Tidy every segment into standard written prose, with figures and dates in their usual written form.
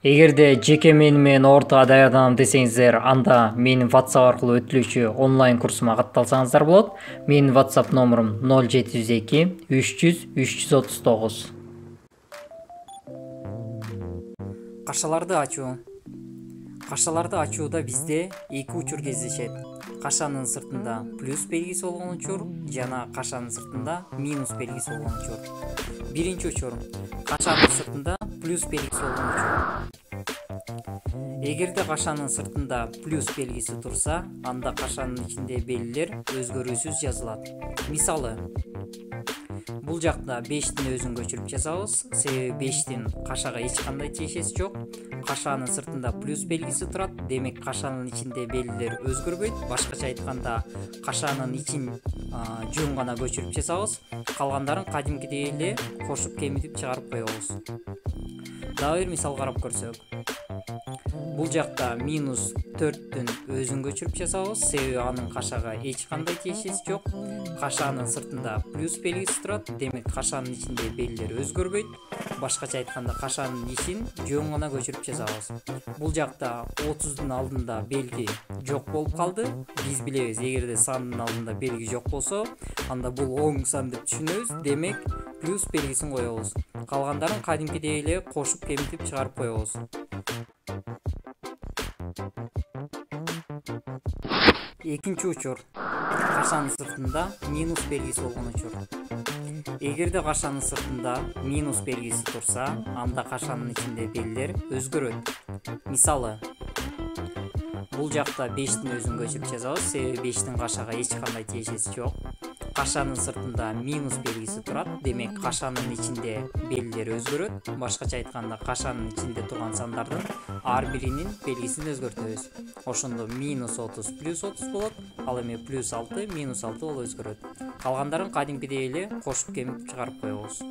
Эгерде жеке мени менен орто даярданам десеңиздер, анда менин WhatsApp аркылуу өтүлүүчү онлайн курсума катталсаңыздар болот. Менин WhatsApp номерум 0702 300 339. Кашаларды ачуу. Кашаларды ачууда бизде эки учур кездешет. Кашанын сыртында плюс белгиси болгон учур жана кашанын сыртында минус белгиси болгон учур. Биринчи учур. Кашанын сыртында плюс белгиси болгон учур. Эгерде кашанын сыртында плюс белгиси турса, анда кашанын ичинде белгилер өзгөрүүсүз жазылат. Мисалы, бул жакта 5тин өзүн көчүрүп жазабыз, себеби 5тин кашага эч кандай тиешеси жок. Кашанын сыртында плюс белгиси турат, демек кашанын ичинде белгилер өзгөрбөйт. Башкача айтканда, кашанын ичин жөн гана көчүрүп жазабыз, калгандарын кадимкидей эле кошуп кемитип чыгарып коебуз. Дагы бир мисал карап көрсөк. Бул жакта минус 4түн өзүн көчүрүп жазабыз, себеби анын кашага эч кандай тиешеси жок. Кашанын сыртында плюс белгиси турат, демек кашанын ичинде белгилер өзгөрбөйт. Башкача айтканда, кашанын ичин жөн гана көчүрүп жазабыз. Бул жакта 30дун алдында белги жок болуп калды. Биз билебиз, эгерде сандын алдында белги жок болсо, анда бул оң сан деп түшүнөбүз. Демек, плюс белгисин коебуз. Калгандарын кадимкидей эле кошуп кемитип чыгарып коебуз. Экинчи учур. Кашанын сыртында минус белгиси болгон учур. Эгерде кашанын сыртында минус белгиси турса, анда кашанын ичинде белгилер өзгөрөт. Мисалы, бул жакта 5тин өзүн көчүрүп жазабыз, себеби 5тин кашага эч кандай тиешеси жок. Кашанын сыртында минус белгиси турат, демек кашанын ичинде белгилер өзгөрөт. Башкача айтканда, кашанын ичинде турган сандардын ар биринин белгисин өзгөртөбүз. Ошондо минус 30 плюс 30 болот, ал эми плюс 6 минус 6 болуп өзгөрөт. Калгандарын кадимкидей эле кошуп кемитип чыгарып коебуз.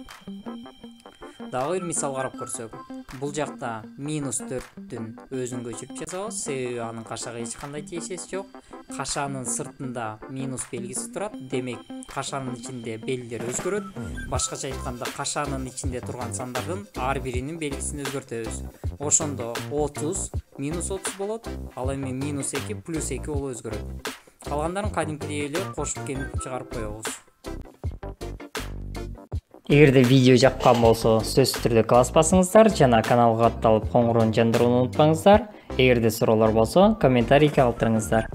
Дагы бир мисал карап көрсөк. Бул жакта минус 4түн өзүн көчүрүп жазабыз, себеби анын кашага эч кандай тиешеси жок. Кашанын сыртында минус белгиси турат, демек кашанын ичинде белгилер өзгөрөт. Башкача айтканда, кашанын ичинде турган сандардын ар биринин белгисин өзгөртөбүз. Ошондо 30 минус 30 болот, ал эми минус 2 плюс 2 болуп өзгөрөт. Калгандарын кадимкидей эле кошуп кемитип чыгарып коебуз. Эгерде видео жаккан болсо, сөзсүз түрдө класс басыңыздар жана каналга катталып коңгуроonu жандырууну унутпаңыздар. Эгерде суроолор болсо, комментарийге калтырыңыздар.